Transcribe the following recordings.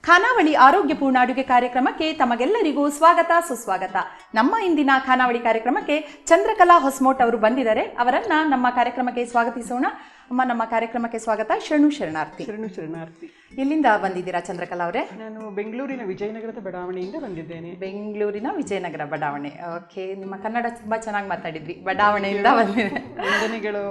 ಖಾನಾವಳಿ ಆರೋಗ್ಯಪೂರ್ಣ ಅಡುಗೆ ಕಾರ್ಯಕ್ರಮಕ್ಕೆ ತಮಗೆಲ್ಲರಿಗೂ ಸ್ವಾಗತ ಸುಸ್ವಾಗತ. ನಮ್ಮ ಇಂದಿನ ಖಾನಾವಳಿ ಕಾರ್ಯಕ್ರಮಕ್ಕೆ ಚಂದ್ರಕಲಾ ಹೊಸಮೋಟ್ ಅವರು ಬಂದಿದ್ದಾರೆ. ಅವರನ್ನ ನಮ್ಮ ಕಾರ್ಯಕ್ರಮಕ್ಕೆ ಸ್ವಾಗತಿಸೋಣ. ಅಮ್ಮ, ನಮ್ಮ ಕಾರ್ಯಕ್ರಮಕ್ಕೆ ಸ್ವಾಗತ. ಶರಣಾರ್ಥಿ. ಎಲ್ಲಿಂದ ಬಂದಿದ್ದೀರಾ ಚಂದ್ರಕಲಾ ಅವರೇ? ನಾನು ಬೆಂಗಳೂರಿನ ವಿಜಯನಗರದ ಬಡಾವಣೆಯಿಂದ ಬಂದಿದ್ದೇನೆ. ಬೆಂಗಳೂರಿನ ವಿಜಯನಗರ ಬಡಾವಣೆ. ಓಕೆ, ನಿಮ್ಮ ಕನ್ನಡ ತುಂಬಾ ಚೆನ್ನಾಗಿ ಮಾತಾಡಿದ್ವಿ. ಬಡಾವಣೆಯಿಂದ ಬಂದಿದೆ. ವಂದನೆಗಳು.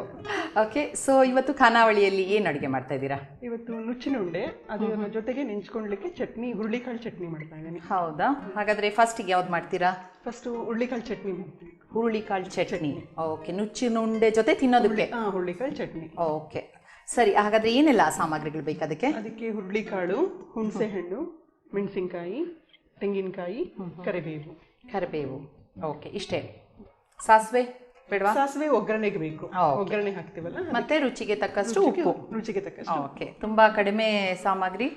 ಓಕೆ, ಸೊ ಇವತ್ತು ಖಾನಾವಳಿಯಲ್ಲಿ ಏನು ಅಡುಗೆ ಮಾಡ್ತಾ ಇದ್ದೀರಾ? ಇವತ್ತು ನುಚ್ಚಿನ ಉಂಡೆ, ಅದರ ಜೊತೆಗೆ ನೆಂಚ್ಕೊಳ್ಳಿಕ್ಕೆ ಚಟ್ನಿ, ಹುರುಳಿಕಾಳು ಚಟ್ನಿ ಮಾಡ್ತಾ ಇದ್ದೇನೆ. ಹೌದಾ? ಹಾಗಾದ್ರೆ ಫಸ್ಟಿಗೆ ಯಾವ್ದು ಮಾಡ್ತೀರಾ? ಫಸ್ಟ್ ಹುರುಳಿಕಾಳು ಚಟ್ನಿ ಮಾಡ್ತೀನಿ. ಹುರುಳಿಕಾಳು ಚಟ್ನಿ. ಓಕೆ, ನುಚ್ಚಿನ ಉಂಡೆ ಜೊತೆ ತಿನ್ನೋದಕ್ಕೆ? ಹುರುಳಿಕಾಳು ಚಟ್ನಿ. ಓಕೆ, ಸರಿ. ಹಾಗಾದ್ರೆ ಏನೆಲ್ಲ ಸಾಮಗ್ರಿಗಳು ಬೇಕು ಅದಕ್ಕೆ? ಅದಕ್ಕೆ ಹುರುಳಿಕಾಳು, ಹುಣಸೆ ಹಣ್ಣು, ಮೆಣಸಿನಕಾಯಿ, ತೆಂಗಿನಕಾಯಿ, ಕರಿಬೇವು. ಓಕೆ, ಇಷ್ಟೇ. ಸಾಸಿವೆ ಬೇಡವಾ? ಸಾಸಿವೆ ಒಗ್ಗರಣೆಗೆ ಬೇಕು. ಒಗ್ಗರಣೆ ಹಾಕ್ತೀವಲ್ಲ. ಮತ್ತೆ ರುಚಿಗೆ ತಕ್ಕಷ್ಟು ಉಪ್ಪು. ರುಚಿಗೆ ತಕ್ಕಷ್ಟು. ಓಕೆ, ತುಂಬಾ ಕಡಿಮೆ ಸಾಮಗ್ರಿ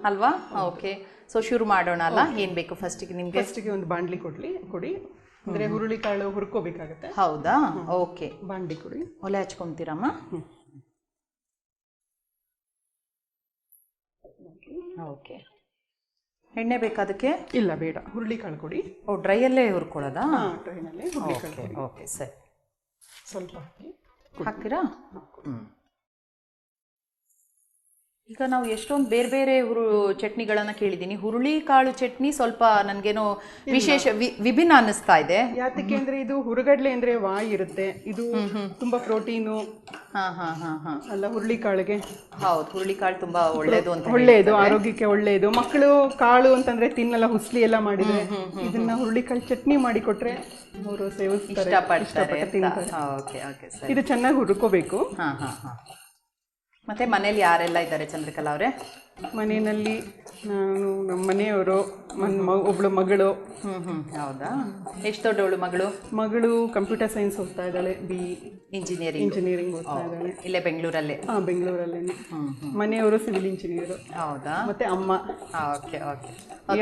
ಅಲ್ವಾ? ಓಕೆ, ಸೊ ಶುರು ಮಾಡೋಣ ಅಲ್ಲ? ಏನ್ ಬೇಕು ಫಸ್ಟಿಗೆ ನಿಮ್ಗೆ? ಫಸ್ಟಿಗೆ ಒಂದು ಬಾಂಡ್ಲಿ ಕೊಡಿ. ಅಂದ್ರೆ ಹುರುಳಿಕಾಳು ಹುರ್ಕೋಬೇಕಾಗತ್ತೆ. ಹೌದಾ? ಓಕೆ, ಬಾಂಡ್ಲಿ ಕೊಡಿ. ಒಲೆ ಹಚ್ಕೊಂತೀರಮ್ಮ? ಓಕೆ, ಎಣ್ಣೆ ಬೇಕಾದಕ್ಕೆ? ಇಲ್ಲ, ಬೇಡ. ಹುರುಳಿಕಾಳು ಕೊಡಿ. ಓ, ಡ್ರೈಯಲ್ಲೇ ಹುರ್ಕೊಳ್ಳೋದಾ? ಡ್ರೈನಲ್ಲಿ ಹುರುಳಿಕಾಳು. ಓಕೆ, ಸರಿ. ಸ್ವಲ್ಪ ಹಾಕ್ತೀರಾ? ಈಗ ನಾವು ಎಷ್ಟೊಂದು ಬೇರೆ ಬೇರೆ ಚಟ್ನಿಗಳನ್ನ ಕೇಳಿದ್ದೀನಿ. ಹುರುಳಿಕಾಳು ಚಟ್ನಿ ಸ್ವಲ್ಪ ನನ್ಗೇನೋ ವಿಶೇಷ ವಿಭಿನ್ನ ಅನ್ನಿಸ್ತಾ ಇದೆ. ಯಾತಕ್ಕೆ ಅಂದ್ರೆ ಇದು ಹುರುಗಡ್ಲೆ ಅಂದ್ರೆ ವಾಯು ಇರುತ್ತೆ, ಇದು ತುಂಬಾ ಪ್ರೋಟೀನು ಅಲ್ಲ ಹುರುಳಿಕಾಳಿಗೆ. ಹೌದು, ಹುರುಳಿಕಾಳು ತುಂಬಾ ಒಳ್ಳೇದು ಅಂತ. ಒಳ್ಳೆಯದು, ಆರೋಗ್ಯಕ್ಕೆ ಒಳ್ಳೆಯದು. ಮಕ್ಕಳು ಕಾಳು ಅಂತಂದ್ರೆ ತಿನ್ನಲ್ಲ, ಹುಸ್ಲಿ ಎಲ್ಲ ಮಾಡಿದ್ರೆ ಇದನ್ನ ಹುರುಳಿಕಾಳು ಚಟ್ನಿ ಮಾಡಿ ಕೊಟ್ರೆ ಅವರು ಸೇವಿಸ್ತಾರೆ, ಇಷ್ಟಪಟ್ಟು ತಿಂತಾರೆ. ಇದು ಚೆನ್ನಾಗಿ ಹುರ್ಕೋಬೇಕು. ಮತ್ತೆ ಮನೇಲಿ ಯಾರೆಲ್ಲ ಇದ್ದಾರೆ ಚಂದ್ರಕಲಾ ಅವರೇ? ಮನೆಯಲ್ಲಿ ನಾನು, ನಮ್ಮ ಮನೆಯವರು, ಒಬ್ಳು ಮಗಳು. ಹೌದಾ? ಎಷ್ಟು ದೊಡ್ಡವಳು ಮಗಳು? ಮಗಳು ಕಂಪ್ಯೂಟರ್ ಸೈನ್ಸ್ ಓದ್ತಾ ಇದ್ದಾಳೆ, ಇಂಜಿನಿಯರಿಂಗ್ ಓದ್ತಾ ಇದ್ದಾಳೆ. ಇಲ್ಲೇ ಬೆಂಗಳೂರಲ್ಲೇ? ಬೆಂಗಳೂರಲ್ಲೇ. ಮನೆಯವರು ಸಿವಿಲ್ ಇಂಜಿನಿಯರ್. ಹೌದಾ? ಮತ್ತೆ ಅಮ್ಮ. ಓಕೆ ಓಕೆ,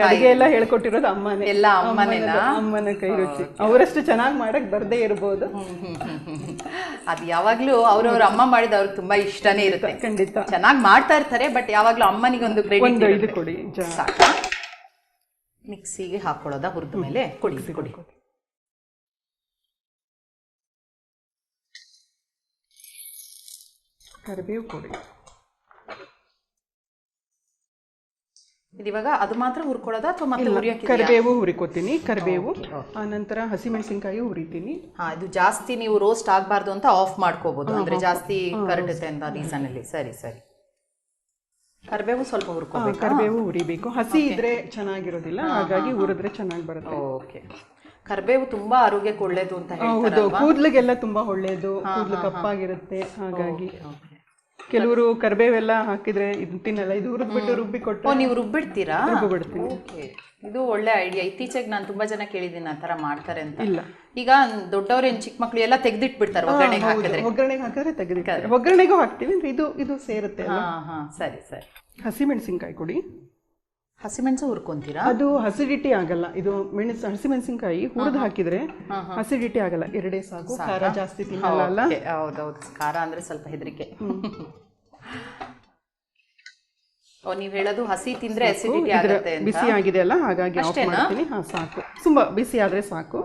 ಅಡುಗೆ ಎಲ್ಲ ಹೇಳ್ಕೊಟ್ಟಿರೋದು ಅಮ್ಮನೇ. ಎಲ್ಲ ಅಮ್ಮನೇನಾ? ಅಮ್ಮನ ಕೈ ರುಚಿ. ಅವರಷ್ಟು ಚೆನ್ನಾಗಿ ಮಾಡಕ್ ಬರ್ದೇ ಇರ್ಬೋದು. ಅದು ಯಾವಾಗ್ಲೂ ಅವ್ರವ್ರ ಅಮ್ಮ ಮಾಡಿದ ಅವ್ರಿಗೆ ತುಂಬಾ ಇಷ್ಟನೇ ಇರುತ್ತೆ. ಖಂಡಿತ ಚೆನ್ನಾಗಿ ಮಾಡ್ತಾ ಇರ್ತಾರೆ, ಬಟ್ ಯಾವಾಗ್ಲೂ ಅಮ್ಮನಿಗೊಂದು ಕ್ರೆಡಿಟ್. ಇದು ಕೊಡಿ. ಸಾಕಾ? ಮಿಕ್ಸಿಗೆ ಹಾಕೊಳ್ಳೋದಾ? ಹುರಿದ ಮೇಲೆ ಕೊಡಿ. ಕರಿಬೇವು ಕೊಡಿ. ಇವಾಗ ಅದು ಮಾತ್ರ ಹುರ್ಕೊಳ್ಳೋದಾ ಅಥವಾ ಮತ್ತೆ ಹುರಿಯೋಕೆ? ಕರಿಬೇವು ಹುರಿಕೋತೀನಿ. ಕರಿಬೇವು ಆ ನಂತರ ಹಸಿಮೆಣಸಿನಕಾಯಿ ಹುರಿತೀನಿ. ಇದು ಜಾಸ್ತಿ ನೀವು ರೋಸ್ಟ್ ಆಗಬಾರ್ದು ಅಂತ ಆಫ್ ಮಾಡ್ಕೋಬಹುದು, ಅಂದ್ರೆ ಜಾಸ್ತಿ ಕರಡುತ್ತೆ ಅಂತ ರೀಸನ್ ಅಲ್ಲಿ. ಸರಿ. ಕರಿಬೇವು ಸ್ವಲ್ಪ ಹುರ್ಕೋಬೇಕು. ಕರಿಬೇವು ಹುರಿಬೇಕು. ಹಸಿ ಇದ್ರೆ ಚೆನ್ನಾಗಿರೋದಿಲ್ಲ, ಹಾಗಾಗಿ ಹುರಿದ್ರೆ ಚೆನ್ನಾಗಿ ಬರುತ್ತೆ. ಓಕೆ, ಕರಿಬೇವು ತುಂಬಾ ಆರೋಗ್ಯಕ್ಕೆ ಒಳ್ಳೇದು ಅಂತ ಹೇಳ್ತಾರೆ. ಹೌದು, ಕೂದಲಿಗೆಲ್ಲ ತುಂಬಾ ಒಳ್ಳೇದು. ಕೂದಲು ಕಪ್ಪಾಗಿರುತ್ತೆ, ಹಾಗಾಗಿ ಕೆಲವರು ಕರಿಬೇವೆಲ್ಲ ಹಾಕಿದ್ರೆ ಇದು ತಿನ್ನಲ್ಲ. ಇದು ಹುರಿದ್ಬಿಟ್ಟು ರುಬ್ಬಿ ಕೊಟ್ಟು. ನೀವು ರುಬ್ಬಿಡ್ತೀರಾ? ರುಬ್ಬಿಡ್ತೀನಿ. ಇದು ಒಳ್ಳೆ ಐಡಿಯಾ. ಇತ್ತೀಚೆಗೆ ನಾನು ತುಂಬಾ ಜನ ಕೇಳಿದ್ದೀನಿ ಆ ತರ ಮಾಡ್ತಾರೆ ಅಂತ. ಇಲ್ಲ, ಈಗ ದೊಡ್ಡವ್ರೇನ್ ಚಿಕ್ಕ ಮಕ್ಳು ಎಲ್ಲ ತೆಗೆದಿಟ್ಬಿಡ್ತಾರೆ ಒಗ್ಗರಣೆಗೆ ಹಾಕಿದ್ರೆ ತೆಗೆದಿರ್ತಾರೆ. ಒಗ್ಗರಣೆಗೂ ಹಾಕ್ತೀವಿ, ಇದು ಸೇರುತ್ತೆ. ಸರಿ. ಹಸಿಮೆಣಸಿನಕಾಯಿ ಕೊಡಿ. ಹಸಿಮೆಣಸು ಹುರ್ಕೊಂತೀರಾ? ಅದು ಅಸಿಡಿಟಿ ಆಗಲ್ಲ. ಇದು ಹಸಿಮೆಣಸಿನಕಾಯಿ ಹುರಿದು ಹಾಕಿದ್ರೆ ಅಸಿಡಿಟಿ ಆಗಲ್ಲ. ಎರಡೇ ಸಾಕು. ಖಾರ ಜಾಸ್ತಿ ತಿನ್ನಲ್ಲ. ಹೌದೌದು, ಖಾರ ಅಂದ್ರೆ ಸ್ವಲ್ಪ ಹೆದರಿಕೆ. ನೀವ್ ಹೇಳೋದು ಹಸಿ ತಿಂದ್ರೆ ಅಸಿಡಿಟಿ ಆಗುತ್ತೆ ಅಂತ. ಬಿಸಿ ಆಗಿದೆ ಅಲ್ಲ, ಹಾಗಾಗಿ ಆಫ್ ಮಾಡ್ತೀನಿ. ಸಾಕು, ತುಂಬಾ ಬಿಸಿ ಆದ್ರೆ ಸಾಕು.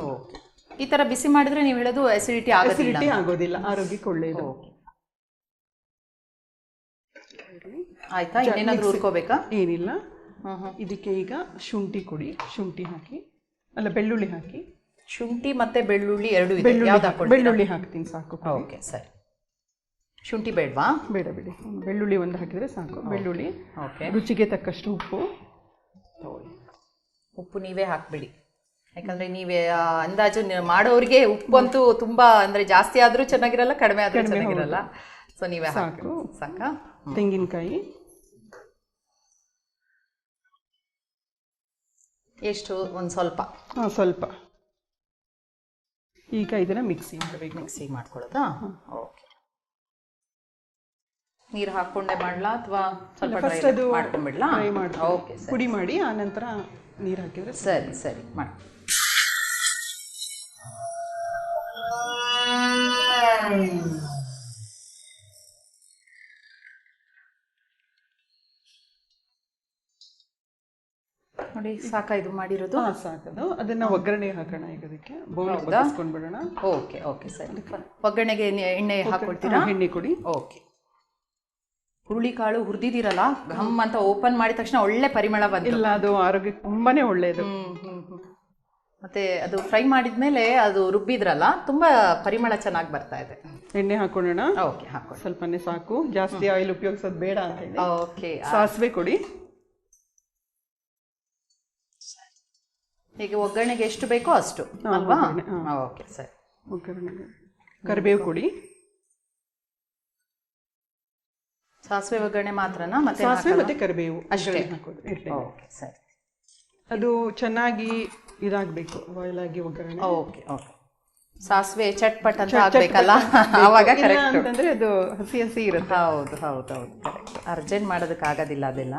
ಈ ತರ ಬಿಸಿ ಮಾಡಿದ್ರೆ ನೀವು ಹೇಳೋದು ಅಸಿಡಿಟಿ ಆಗೋದಿಲ್ಲ, ಆರೋಗ್ಯಕ್ಕೆ ಒಳ್ಳೆಯದು. ಆಯ್ತಾ? ಇನ್ನೇನಾದ್ರೂ ಹುರ್ಕೋಬೇಕಾ? ಏನಿಲ್ಲ. ಇದಕ್ಕೆ ಈಗ ಶುಂಠಿ ಕೊಡಿ. ಶುಂಠಿ ಹಾಕಿ, ಅಲ್ಲ ಬೆಳ್ಳುಳ್ಳಿ ಹಾಕಿ. ಶುಂಠಿ ಮತ್ತೆ ಬೆಳ್ಳುಳ್ಳಿ ಎರಡು? ಬೆಳ್ಳುಳ್ಳಿ ಹಾಕ್ತೀನಿ, ಸಾಕು. ಓಕೆ, ಸರಿ. ಶುಂಠಿ ಬೇಡವಾ? ಬೇಡ. ಬೆಳ್ಳುಳ್ಳಿ ಒಂದು ಹಾಕಿದ್ರೆ ಸಾಕು. ಬೆಳ್ಳುಳ್ಳಿ. ರುಚಿಗೆ ತಕ್ಕಷ್ಟು ಉಪ್ಪು ನೀವೇ ಹಾಕ್ಬಿಡಿ, ಯಾಕಂದ್ರೆ ನೀವೇ ಅಂದಾಜು ಮಾಡೋರಿಗೆ ಉಪ್ಪಂತೂ ತುಂಬಾ ಅಂದ್ರೆ ಜಾಸ್ತಿ ಆದ್ರೂ ಚೆನ್ನಾಗಿರಲ್ಲ, ಕಡಿಮೆ ಆದ್ರೂ ಚೆನ್ನಾಗಿರಲ್ಲ. ಸೊ ನೀವೇ ಸಾಕು. ಸಾಕಾ? ತೆಂಗಿನಕಾಯಿ ಎಷ್ಟು? ಒಂದು ಸ್ವಲ್ಪ. ಸ್ವಲ್ಪ. ಈಗ ಇದನ್ನ ಮಿಕ್ಸಿ ಮಾಡ್ಕೊಳ್ಳೋದಾ? ಓಕೆ. ನೀರು ಹಾಕೊಂಡೆ ಮಾಡ್ಲಾ ಅಥವಾ ಸ್ವಲ್ಪ ಮಾಡ್ಕೊಂಡ್ಬಿಡ್ಲಾ? ಓಕೆ, ಪುಡಿ ಮಾಡಿ ಆ ನಂತರ ನೀರು ಹಾಕಿದ್ರೆ ಸರಿ ಮಾಡಿ. ನೋಡಿ ಸಾಕಾ ಇದು ಮಾಡಿರೋದು? ಸಾಕದು. ಅದನ್ನ ಒಗ್ಗರಣೆಗೆ ಹಾಕೋಣ. ಈಗ ಅದಕ್ಕೆ ಬೌಲ್ ಬಗ್ಗಿಸ್ಕೊಂಡ್ಬಿಡೋಣ. ಓಕೆ ಓಕೆ ಸರಿ. ಒಗ್ಗರಣೆಗೆ ಎಣ್ಣೆ ಹಾಕೊಳ್ತೀರಾ? ಎಣ್ಣೆ ಕೊಡಿ. ಓಕೆ. ಹುರುಳಿಕಾಳು ಹುರಿದಿದ್ದೀರಲ್ಲ, ಘಮ್ ಅಂತ ಓಪನ್ ಮಾಡಿದ ತಕ್ಷಣ ಒಳ್ಳೆ ಪರಿಮಳ ಬಂತು. ಇಲ್ಲ, ಅದು ಆರೋಗ್ಯಕ್ಕೆ ತುಂಬಾನೇ ಒಳ್ಳೆಯದು. ಮತ್ತೆ ಅದು ಫ್ರೈ ಮಾಡಿದ್ಮೇಲೆ ಅದು ರುಬ್ಬಿದ್ರಲ್ಲ, ತುಂಬಾ ಪರಿಮಳ ಚೆನ್ನಾಗಿ ಬರ್ತಾ ಇದೆ. ಎಣ್ಣೆ ಹಾಕೊಳ್ಳೋಣ. ಓಕೆ, ಹಾಕೊಳ್ಳಿ. ಸ್ವಲ್ಪನೇ ಸಾಕು, ಜಾಸ್ತಿ ಆಯಿಲ್ ಉಪಯೋಗಿಸೋದು ಬೇಡ ಅಂತ ಹೇಳಿ. ಓಕೆ. ಸಾಸಿವೆ ಕೊಡಿ. ಈಗ ಒಗ್ಗರಣೆಗೆ ಎಷ್ಟು ಬೇಕೋ ಅಷ್ಟು ಅಲ್ವಾ? ಓಕೆ ಸರಿ. ಒಗ್ಗರಣೆಗೆ ಕರಿಬೇವು ಕೊಡಿ. ಸಾಸಿವೆ ಒಗ್ಗರಣೆ ಮಾತ್ರನಾ? ಮತ್ತೆ ಸಾಸಿವೆ ಮತ್ತೆ ಕರಿಬೇವು ಅಷ್ಟೇ ಹಾಕೋದು. ಓಕೆ ಸರಿ. ಅದು ಚೆನ್ನಾಗಿ ಇದಾಗಬೇಕು, ಬಾಯ್ಲ್ ಆಗಿ ಒಗ್ಗರಣೆ. Okay okay. ಸಾಸಿವೆ ಚಟ್ಪಟ್ ಅಂತ ಆಗ್ಬೇಕಲ್ಲ, ಆವಾಗ ಕರೆಕ್ಟ್. ಅಂತಂದ್ರೆ ಅದು ಹಸಿ ಹಸಿ ಇರುತ್ತೆ. ಹೌದು ಹೌದು ಹೌದು, ಕರೆಕ್ಟ್. ಅರ್ಜೆಂಟ್ ಮಾಡೋದಕ್ಕೆ ಆಗೋದಿಲ್ಲ ಅದೆಲ್ಲ.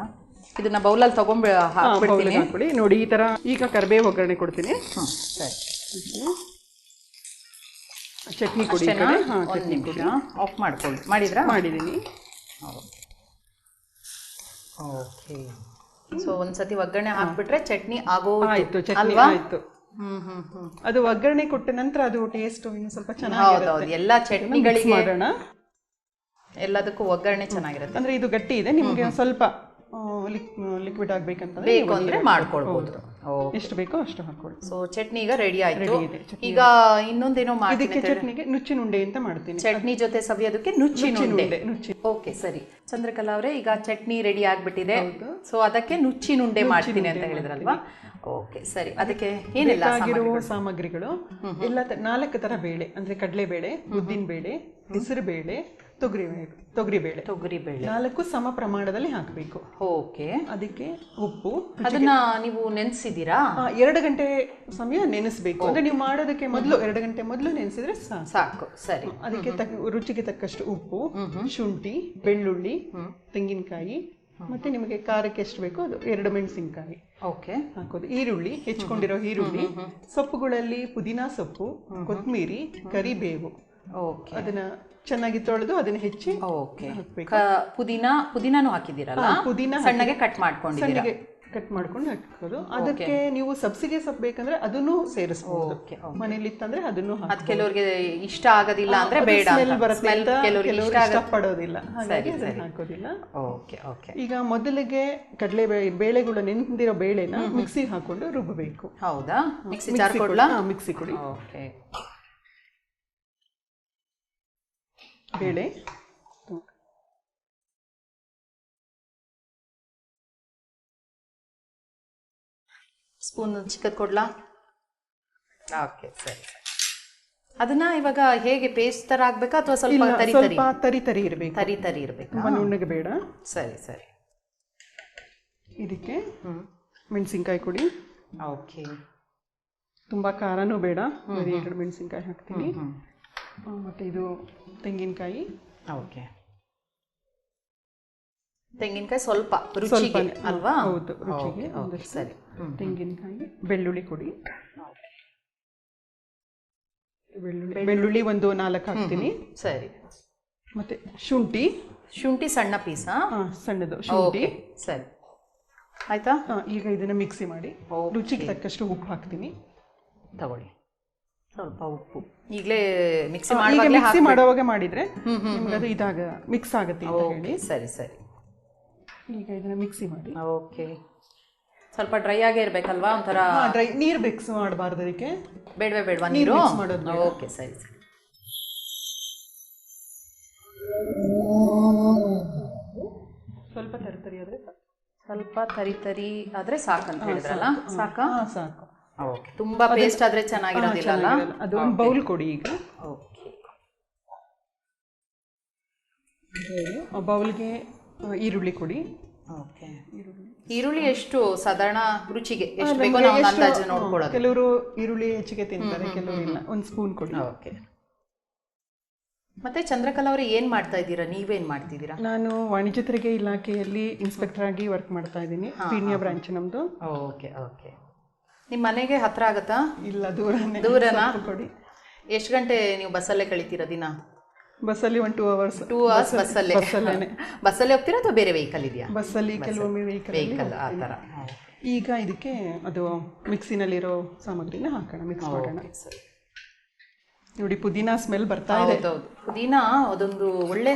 ಇದನ್ನ ಬೌಲಲ್ಲಿ ತಗೊಂಡು ಹಾಕ್ಬಿಡ್ತೀನಿ. ನೋಡಿ ಈ ತರ. ಈಗ ಕರಿಬೇವು ಒಗ್ಗರಣೆ ಕೊಡ್ತೀನಿ. ಸರಿ. ಚಟ್ನಿ ಕೊಡಿ. ಚಟ್ನಿ ಕೊಡಿ. ಆಫ್ ಮಾಡ್ಕೊಳ್ಳಿ. ಮಾಡಿದ್ರಾ? ಮಾಡಿದ್ದೀನಿ. ಓಕೆ. ಸೊ ಒಂದ್ಸತಿ ಒಗ್ಗರಣೆ ಹಾಕ್ಬಿಟ್ರೆ ಚಟ್ನಿ ಆಗೋಯ್ತು. ಚಟ್ನಿ ಆಯ್ತು. ಅದು ಒಗ್ಗರಣೆ ಕೊಟ್ಟ ನಂತರ ಅದು ಟೇಸ್ಟ್ ಇನ್ನು ಸ್ವಲ್ಪ ಚೆನ್ನಾಗಿರುತ್ತೆ. ಎಲ್ಲ ಚಟ್ನಿಗಳಿಗೆ ಮಾಡೋಣ. ಎಲ್ಲದಕ್ಕೂ ಒಗ್ಗರಣೆ ಚೆನ್ನಾಗಿರುತ್ತೆ. ಅಂದ್ರೆ ಇದು ಗಟ್ಟಿ ಇದೆ, ನಿಮ್ಗೆ ಸ್ವಲ್ಪ ಲಿಕ್ವಿಡ್ ಆಗ್ಬೇಕಂತಂದ್ರೆ ಬೇಕು ಅಂದ್ರೆ ಮಾಡ್ಕೊಳ್ಬಹುದು. ಎಷ್ಟು ಬೇಕೋ ಅಷ್ಟು ಹಾಕೊಳ್ಳಿ. ಸೊ ಚಟ್ನಿ ಈಗ ರೆಡಿ ಆಯ್ತು. ಈಗ ಇನ್ನೊಂದೇನೋ ಮಾಡ್ತೀನಿ. ಚಟ್ನಿಗೆ ನುಚ್ಚಿನ ಉಂಡೆ ಅಂತ ಮಾಡ್ತೀನಿ. ಚಟ್ನಿ ಜೊತೆ ಸವಿಯೋದಕ್ಕೆ ನುಚ್ಚಿನ ಉಂಡೆ. ಓಕೆ ಸರಿ. ಚಂದ್ರಕಲಾ ಅವರೇ, ಈಗ ಚಟ್ನಿ ರೆಡಿ ಆಗ್ಬಿಟ್ಟಿದೆ. ಸೊ ಅದಕ್ಕೆ ನುಚ್ಚಿನ ಉಂಡೆ ಮಾಡ್ತೀನಿ ಅಂತ ಹೇಳಿದ್ರಲ್ವಾ? ಓಕೆ ಸರಿ. ಅದಕ್ಕೆ ಏನೆಲ್ಲ ಸಾಮಗ್ರಿಗಳು? ಎಲ್ಲ 4 ತರ ಬೇಳೆ, ಅಂದ್ರೆ ಕಡಲೆ ಬೇಳೆ, ಉದ್ದಿನ ಬೇಳೆ, ಹೆಸರು ಬೇಳೆ, ತೊಗರಿಬೇಳೆ 4 ಸಮ ಪ್ರಮಾಣದಲ್ಲಿ ಹಾಕಬೇಕು. ಓಕೆ. ಅದಕ್ಕೆ ಉಪ್ಪು. ಅದನ್ನ ನೀವು ನೆನೆಸಿದ್ದೀರಾ? 2 ಗಂಟೆ ಸಮಯ ನೆನೆಸಬೇಕು. ಅಂದ್ರೆ ನೀವು ಮಾಡೋದಕ್ಕೆ ಮೊದಲು 2 ಗಂಟೆ ಮೊದಲು ನೆನೆಸಿದ್ರೆ ಸಾಕು. ಸರಿ. ಅದಕ್ಕೆ ರುಚಿಗೆ ತಕ್ಕಷ್ಟು ಉಪ್ಪು, ಶುಂಠಿ, ಬೆಳ್ಳುಳ್ಳಿ, ತೆಂಗಿನಕಾಯಿ, ಮತ್ತೆ ನಿಮಗೆ ಖಾರಕ್ಕೆ ಎಷ್ಟು ಬೇಕೋ ಅದು 2 ಮೆಣಸಿನಕಾಯಿ ಹಾಕೋದು. ಈರುಳ್ಳಿ, ಹೆಚ್ಚಿಕೊಂಡಿರೋ ಈರುಳ್ಳಿ, ಸೊಪ್ಪುಗಳಲ್ಲಿ ಪುದೀನಾ ಸೊಪ್ಪು, ಕೊತ್ತಂಬರಿ, ಕರಿಬೇವು. ಅದನ್ನ ಚೆನ್ನಾಗಿ ತೊಳೆದು ಅದನ್ನ ಹೆಚ್ಚಿ ಪುದೀನಾನು ಹಾಕಿದ್ದೀರಲ್ಲ? ಪುದೀನಾ ಸಣ್ಣಗೆ ಕಟ್ ಮಾಡ್ಕೊಂಡು ಹಾಕೋದು. ಅದಕ್ಕೆ ನೀವು ಸಬ್ಸಿಗೆ ಸೊಪ್ಪು ಬೇಕಂದ್ರೆ ಅದನ್ನು ಸೇರಿಸಬಹುದು. ಮನೇಲಿ ಇತ್ತಂದ್ರೆ ಅದನ್ನು ಕೆಲವರಿಗೆ ಇಷ್ಟ ಆಗೋದಿಲ್ಲ ಅಂದ್ರೆ ಬೇಡ, ಇಷ್ಟಪಡೋದಿಲ್ಲ, ಹಾಗಾಗಿ ಅದನ್ನ ಹಾಕೋದಿಲ್ಲ. ಈಗ ಮೊದಲಿಗೆ ಕಡಲೆ ಬೇಳೆಗಳು ನೆನೆದಿರೋ ಬೇಳೆನ ಮಿಕ್ಸಿಗೆ ಹಾಕೊಂಡು ರುಬ್ಬಬೇಕು. ಹೌದಾ? Mixie jar ಕೊಡ್ಲಾ? ಮಿಕ್ಸಿ ಕೊಡಿ. ಬೇಳೆ ಸ್ಪೂನ್ ಚಿಕ್ಕದ್ ಕೊಡ್ಲಾ? ಓಕೆ ಸರಿ. ಅದನ್ನ ಇವಾಗ ಹೇಗೆ ಪೇಸ್ಟ್ ತರ ಆಗ್ಬೇಕಾ ಅಥವಾ ಸ್ವಲ್ಪ ತರಿ ಇರಬೇಕು? ತರಿ ಇರಬೇಕು, ನುಣ್ಣಗೆ ಬೇಡ. ಸರಿ ಸರಿ. ಇದಕ್ಕೆ ಮೆಣಸಿನ್ಕಾಯಿ ಕೊಡಿ. ಓಕೆ. ತುಂಬಾ ಖಾರನೂ ಬೇಡ, 2 ಮೆಣಸಿನ್ಕಾಯಿ ಹಾಕ್ತೀನಿ. ಮತ್ತೆ ಇದು ತೆಂಗಿನಕಾಯಿ. ಓಕೆ. ತೆಂಗಿನಕಾಯಿ ಸ್ವಲ್ಪ ರುಚಿಗೆ ಅಲ್ವಾ? ಹೌದು, ರುಚಿಗೆ. ಸರಿ. ತೆಂಗಿನಕಾಯಿ, ಬೆಳ್ಳುಳ್ಳಿ ಕೊಡಿ. ಬೆಳ್ಳುಳ್ಳಿ ಒಂದು 4 ಹಾಕ್ತೀನಿ. ಸರಿ. ಮತ್ತೆ ಶುಂಠಿ ಸಣ್ಣ ಪೀಸ್. ಸಣ್ಣದು ಶುಂಠಿ. ಸರಿ ಆಯ್ತಾ? ಈಗ ಇದನ್ನ ಮಿಕ್ಸಿ ಮಾಡಿ ರುಚಿಗೆ ತಕ್ಕಷ್ಟು ಉಪ್ಪು ಹಾಕ್ತೀನಿ. ತಗೊಳ್ಳಿ ಸ್ವಲ್ಪ ಉಪ್ಪು. ಈಗಲೇ ಮಿಕ್ಸಿ ಮಾಡುವಾಗ ಮಾಡಿದ್ರೆ ನಿಮ್ಗೆ ಅದು ಮಿಕ್ಸ್ ಆಗುತ್ತೆ ಅಂತ ಹೇಳಿ. ಸರಿ ಸರಿ. ಈಗ ಇದನ್ನ ಮಿಕ್ಸಿ ಮಾಡಿ. ಓಕೆ. ಸ್ವಲ್ಪ ಡ್ರೈ ಆಗೇ ಇರ್ಬೇಕಲ್ವಾ? ಒಂಥರ ಡ್ರೈ. ನೀರು ಮಿಕ್ಸ್ ಮಾಡಬಾರ್ದು ಅದಕ್ಕೆ. ಬೇಡವಾ ನೀರು? ಓಕೆ ಸರಿ ಸರಿ. ಸ್ವಲ್ಪ ತರಿತರಿ ಆದ್ರೆ ಸ್ವಲ್ಪ ತರಿ ಆದ್ರೆ ಸಾಕಂತ ಹೇಳಿದ್ರಲ್ಲ? ಸಾಕಾ? ಸಾಕು. ಓಕೆ. ತುಂಬಾ ಪೇಸ್ಟ್ ಆದ್ರೆ ಚೆನ್ನಾಗಿರೋದಿಲ್ಲ. ಅದು ಒಂದು ಬೌಲ್ ಕೊಡಿ ಈಗ. ಓಕೆ. ಬೌಲ್ಗೆ ಈರುಳ್ಳಿ ಕೊಡಿ. ಓಕೆ. ಈರುಳ್ಳಿ ಎಷ್ಟು ಸಾಧಾರಣ ರುಚಿಗೆ ಎಷ್ಟು ಬೇಕೋ ನಾವು ಅಂದಾಜು ನೋಡ್ಕೊಳ್ಳೋದು. ಕೆಲವರು ಈರುಳ್ಳಿ ಹೆಚ್ಚಿಗೆ ತಿಂತಾರೆ, ಕೆಲವರು ಇಲ್ಲ. 1 ಸ್ಪೂನ್ ಕೊಡಿ. ಓಕೆ. ಮತ್ತೆ ಚಂದ್ರಕಲಾ ಅವರೇ, ಏನ್ ಮಾಡ್ತಾ ಇದ್ದೀರಾ? ನೀವೇನ್ ಮಾಡ್ತಿದ್ದೀರಾ? ನಾನು ವಾಣಿಜ್ಯ ತೆರಿಗೆ ಇಲಾಖೆಯಲ್ಲಿ ಇನ್ಸ್ಪೆಕ್ಟರ್ ಆಗಿ ವರ್ಕ್ ಮಾಡ್ತಾ ಇದ್ದೀನಿ. ಪೀಣ್ಯ ಬ್ರಾಂಚ್ ನಮ್ದು. Okay okay. ನಿಮ್ಮ ಮನೆಗೆ ಹತ್ರ ಆಗತ್ತಾ? ಇಲ್ಲ, ದೂರನಾ? ಕೊಡಿ. ಎಷ್ಟು ಗಂಟೆ ನೀವು ಬಸ್ಸಲ್ಲೇ ಕಳಿತೀರಾ ದಿನ? ಬಸ್ಸಲ್ಲಿ 2 ಅವರ್ಸ್. 2 ಅವರ್ಸ್ ಬಸ್ಸಲ್ಲೇ ಹೋಗ್ತೀರಾ ಅಥವಾ ಬೇರೆ ವೆಹಿಕಲ್ ಇದೆಯಾ? ಬಸ್ಸಲ್ಲಿ ಕೆಲವೊಮ್ಮೆ ವೆಹಿಕಲ್ ಆ ಥರ. ಈಗ ಇದಕ್ಕೆ ಅದು ಮಿಕ್ಸಿನಲ್ಲಿರೋ ಸಾಮಗ್ರಿನ ಹಾಕೋಣ, ಮಿಕ್ಸ್ ಮಾಡೋಣ. ನೋಡಿ ಪುದೀನಾ ಸ್ಮೆಲ್ ಬರ್ತಾ ಇದೆ. ಪುದೀನಾ ಅದೊಂದು ಒಳ್ಳೆ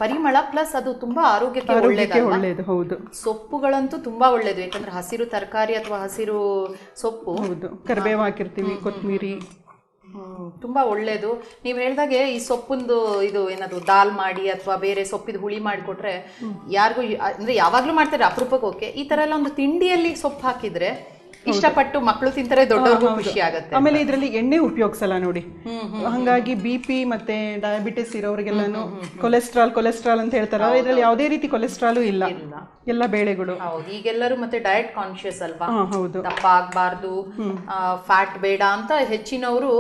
ಪರಿಮಳ, ಪ್ಲಸ್ ಅದು ತುಂಬಾ ಆರೋಗ್ಯಕ್ಕೆ ಒಳ್ಳೇದು. ಹೌದು, ಸೊಪ್ಪುಗಳಂತೂ ತುಂಬಾ ಒಳ್ಳೇದು, ಯಾಕಂದ್ರೆ ಹಸಿರು ತರಕಾರಿ ಅಥವಾ ಹಸಿರು ಸೊಪ್ಪು. ಹೌದು, ಕರಿಬೇವು ಹಾಕಿರ್ತೀವಿ, ಕೊತ್ತಂಬರಿ, ತುಂಬಾ ಒಳ್ಳೇದು. ನೀವು ಹೇಳ್ದಾಗೆ ಈ ಸೊಪ್ಪುಂದು ಇದು ಏನದು ದಾಲ್ ಮಾಡಿ ಅಥವಾ ಬೇರೆ ಸೊಪ್ಪಿದ ಹುಳಿ ಮಾಡಿಕೊಟ್ರೆ ಯಾರಿಗೂ ಅಂದ್ರೆ ಯಾವಾಗ್ಲೂ ಮಾಡ್ತಾರೆ, ಅಪರೂಪಕ್ಕೆ. ಓಕೆ, ಈ ತರ ಎಲ್ಲ ಒಂದು ತಿಂಡಿಯಲ್ಲಿ ಸೊಪ್ಪು ಹಾಕಿದ್ರೆ ಇಷ್ಟಪಟ್ಟು ಮಕ್ಕಳು ತಿಂತಾರೆ, ದೊಡ್ಡವ್ರಿಗೂ ಖುಷಿ ಆಗುತ್ತೆ. ಆಮೇಲೆ ಇದರಲ್ಲಿ ಎಣ್ಣೆ ಉಪಯೋಗಿಸಲ್ಲ ನೋಡಿ, ಹಂಗಾಗಿ BP ಮತ್ತೆ ಡಯಾಬಿಟಿಸ್ ಇರೋರಿಗೆಲ್ಲಾನು ಕೊಲೆಸ್ಟ್ರಾಲ್ ಅಂತ ಹೇಳ್ತಾರ, ಇದರಲ್ಲಿ ಯಾವುದೇ ರೀತಿ ಕೊಲೆಸ್ಟ್ರಾಲ್ ಇಲ್ಲ, ಎಲ್ಲ ಬೇಳೆಗಳು. ಹೌದು, ಈಗೆಲ್ಲರೂ ಮತ್ತೆ ಡಯಟ್ ಕಾನ್ಶಿಯಸ್ ಅಲ್ವಾ? ಹೌದು, ದಪ್ಪ ಆಗ್ಬಾರ್ದು, ಫ್ಯಾಟ್ ಬೇಡ ಅಂತ ಹೆಚ್ಚಿನವರು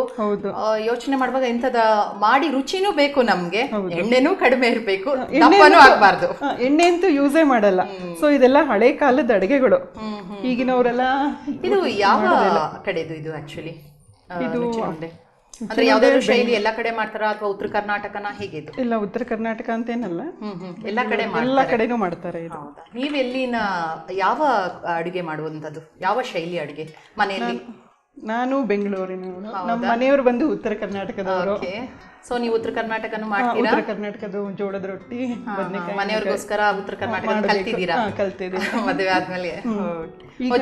ಯೋಚನೆ ಮಾಡುವಾಗ ಎಂತದ ಮಾಡಿ ರುಚಿನೂ ಬೇಕು ನಮ್ಗೆ, ಎಣ್ಣೆನೂ ಕಡಿಮೆ ಇರಬೇಕು, ದಪ್ಪನೂ ಆಗ್ಬಾರ್ದು. ಎಣ್ಣೆ ಅಂತೂ ಯೂಸೇ ಮಾಡಲ್ಲ. ಸೊ ಇದೆಲ್ಲ ಹಳೆ ಕಾಲದ ಅಡುಗೆಗಳು. ಈಗಿನವರೆಲ್ಲ ಇದು ಯಾವ ಕಡೆದು ಇದು ಆಕ್ಚುಲಿ? ಇದು ಅಂದ್ರೆ ಯಾವ್ದಾದ್ರು ಶೈಲಿ ಎಲ್ಲ ಕಡೆ ಮಾಡ್ತಾರ ಅಥವಾ ಉತ್ತರ ಕರ್ನಾಟಕನ ಹೇಗೆ? ಇದು ಇಲ್ಲ, ಉತ್ತರ ಕರ್ನಾಟಕ ಅಂತೇನಲ್ಲ, ಎಲ್ಲ ಕಡೆನೂ ಮಾಡ್ತಾರೆ. ನೀವೆಲ್ಲಿನ ಯಾವ ಅಡುಗೆ ಮಾಡುವಂತದ್ದು, ಯಾವ ಶೈಲಿ ಅಡುಗೆ ಮನೆಯಲ್ಲಿ? ನಾನು ಬೆಂಗಳೂರಿನವಳು, ನಮ್ಮ ಮನೆಯವರು ಬಂದು ಉತ್ತರ ಕರ್ನಾಟಕದವರು. ಸೊ ನೀವು ಉತ್ತರ ಕರ್ನಾಟಕನೂ ಮಾಡ್ತೀರಾ? ಉತ್ತರ ಕರ್ನಾಟಕದ ಜೋಳದ ರೊಟ್ಟಿ, ಬದನೆಕಾಯಿ. ಮನೆಯವ್ರಿಗೋಸ್ಕರ ಉತ್ತರ ಕರ್ನಾಟಕ ಕಲ್ತಿದ್ದೀರಾ? ಕಲ್ತಿದ್ದೀನಿ, ಮದುವೆ ಆದ್ಮೇಲೆ.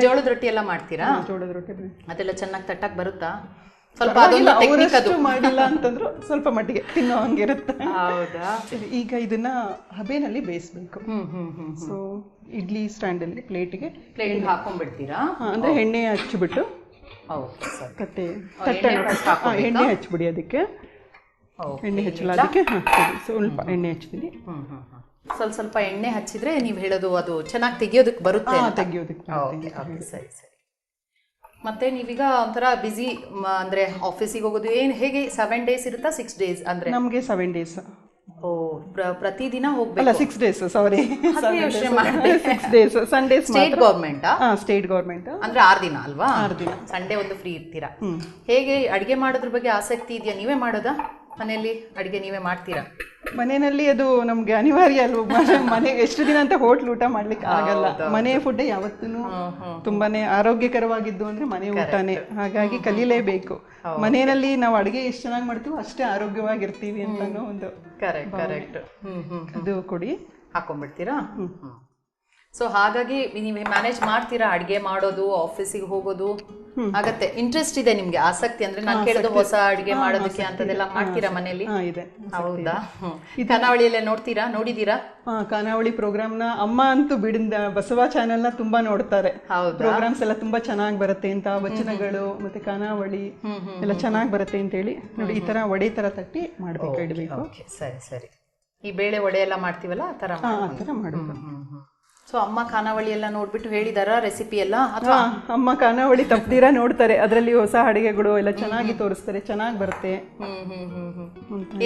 ಜೋಳದ ರೊಟ್ಟಿ ಎಲ್ಲ ಮಾಡ್ತೀರಾ? ಜೋಳದ ರೊಟ್ಟಿ ಅದೆಲ್ಲ ಚೆನ್ನಾಗಿ ತಟ್ಟಕ್ ಬರುತ್ತಾ? ಸ್ವಲ್ಪ ಮಾಡಿಲ್ಲ ಅಂತಂದ್ರು ಸ್ವಲ್ಪ ಮಟ್ಟಿಗೆ ತಿನ್ನೋ ಹಂಗಿರುತ್ತೆ. ಹೌದಾ? ಈಗ ಇದನ್ನ ಹಬೆನಲ್ಲಿ ಬೇಯಿಸ್ಬೇಕು. ಸೊ ಇಡ್ಲಿ ಸ್ಟ್ಯಾಂಡ್ ಅಲ್ಲಿ ಪ್ಲೇಟ್ಗೆ ಹಾಕೊಂಡ್ಬಿಡ್ತೀರಾ? ಅಂದ್ರೆ ಎಣ್ಣೆ ಹಚ್ಚಿಬಿಟ್ಟು ಎಣ್ಣೆ ಹಚ್ಬಿಡಿ, ಅದಕ್ಕೆ ಎಣ್ಣೆ ಹಚ್ಚಲ್ಲ, ಅದಕ್ಕೆ ಹಾಕ್ತೀವಿ. ಸ್ವಲ್ಪ ಎಣ್ಣೆ ಹಚ್ತೀನಿ. ಸ್ವಲ್ಪ ಎಣ್ಣೆ ಹಚ್ಚಿದ್ರೆ ನೀವು ಹೇಳೋದು ಅದು ಚೆನ್ನಾಗಿ ತೆಗಿಯೋದಕ್ಕೆ ಬರುತ್ತೆ? ತೆಗಿಯೋದಕ್ಕೆ. ಸರಿ. ಮತ್ತೆ ನೀವೀಗ ಒಂಥರ ಬಿಸಿ ಅಂದ್ರೆ ಆಫೀಸಿಗೆ ಹೋಗೋದು ಹೇಗೆ 7 days ಇರುತ್ತಾ 6 days? ಅಂದ್ರೆ ನಮಗೆ 7 days. ಪ್ರತಿದಿನ ಹೋಗ್ಬೇಕು? 6 days, ಸಾರಿ, 6 days. Sundays state government? State government. ಅಂದ್ರೆ 6 ದಿನ ಅಲ್ವಾ? 6 ದಿನ. ಸಂಡೇ ಒಂದು ಫ್ರೀ ಇರ್ತೀರಾ. ಹೇಗೆ ಅಡಿಗೆ ಮಾಡೋದ್ರ ಬಗ್ಗೆ ಆಸಕ್ತಿ ಇದೆಯಾ? ನೀವೇ ಮಾಡೋದಾ ಮನೆಯಲ್ಲಿ ಅಡಿಗೆ? ನೀವೇ ಮಾಡ್ತೀರಾ? ಮನೆಯಲ್ಲಿ ಅದು ನಮ್ಗೆ ಅನಿವಾರ್ಯ ಅಲ್ವಾ, ಮನೆಗೆ ಎಷ್ಟು ದಿನ ಅಂತ ಹೋಟ್ಲ್ ಊಟ ಮಾಡ್ಲಿಕ್ಕೆ ಆಗಲ್ಲ. ಮನೆ ಫುಡ್ ಯಾವತ್ತೂ ತುಂಬಾನೇ ಆರೋಗ್ಯಕರವಾಗಿದ್ದು ಅಂದ್ರೆ ಮನೆ ಊಟನೇ, ಹಾಗಾಗಿ ಕಲೀಲೇಬೇಕು. ಮನೆಯಲ್ಲಿ ನಾವು ಅಡಿಗೆ ಎಷ್ಟು ಚೆನ್ನಾಗಿ ಮಾಡ್ತೀವಿ ಅಷ್ಟೇ ಆರೋಗ್ಯವಾಗಿರ್ತೀವಿ ಅಂತಾನು ಒಂದು ಕರೆಕ್ಟ್. ಅದು ಕೊಡಿ, ಹಾಕೊಂಡ್ಬಿಡ್ತೀರಾ? ಸೊ ಹಾಗಾಗಿ ನೀವು ಮ್ಯಾನೇಜ್ ಮಾಡ್ತೀರಾ ಅಡಿಗೆ ಮಾಡೋದು, ಆಫೀಸಿಗೆ ಹೋಗೋದು ಆಗತ್ತೆ? ಇಂಟ್ರೆಸ್ಟ್ ಇದೆ ನಿಮ್ಗೆ, ಆಸಕ್ತಿ? ಅಂದ್ರೆ ನಾನು ಕೇಳೋದು ಹೊಸ ಅಡಿಗೆ ಮಾಡೋದಕ್ಕೆ ಅಂತದೆಲ್ಲ ಮಾಡ್ತೀರಾ ಮನೆಯಲ್ಲಿ? ಹೌದಾ? ಖಾನಾವಳಿಯಲ್ಲೇ ನೋಡಿದೀರಾ? ಖಾನಾವಳಿ ಪ್ರೋಗ್ರಾಮ್ನ ಅಮ್ಮ ಅಂತೂ ಬಿಡಿಂದ ಬಸವ ಚಾನೆಲ್ನ ತುಂಬಾ ನೋಡ್ತಾರೆ. ಪ್ರೋಗ್ರಾಮ್ಸ್ ಎಲ್ಲ ತುಂಬಾ ಚೆನ್ನಾಗಿ ಬರುತ್ತೆ ಅಂತ, ವಚನಗಳು ಮತ್ತೆ ಖಾನಾವಳಿ ಎಲ್ಲ ಚೆನ್ನಾಗಿ ಬರುತ್ತೆ ಅಂತ ಹೇಳಿ ನೋಡಿ, ಈ ತರ ವಡೆ ತರ ತಟ್ಟಿ ಮಾಡ್ಬೇಕು, ಇಡಬೇಕು. ಸರಿ. ಈ ಬೇಳೆ ವಡೆ ಎಲ್ಲ ಮಾಡ್ತೀವಲ್ಲ ಆ ತರ ಮಾಡಬೇಕು. ಸೊ ಅಮ್ಮ ಖಾನಾವಳಿ ಎಲ್ಲ ನೋಡ್ಬಿಟ್ಟು ಹೇಳಿದಾರ ರೆಸಿಪಿ ಎಲ್ಲ? ಅಥವಾ ಅಮ್ಮ ಖಾನಾವಳಿ ತಪ್ಪದಿರಾ ನೋಡ್ತಾರೆ, ಅದರಲ್ಲಿ ಹೊಸ ಅಡಿಗೆಗಳು ಎಲ್ಲ ಚೆನ್ನಾಗಿ ತೋರಿಸ್ತಾರೆ, ಚೆನ್ನಾಗಿ ಬರುತ್ತೆ.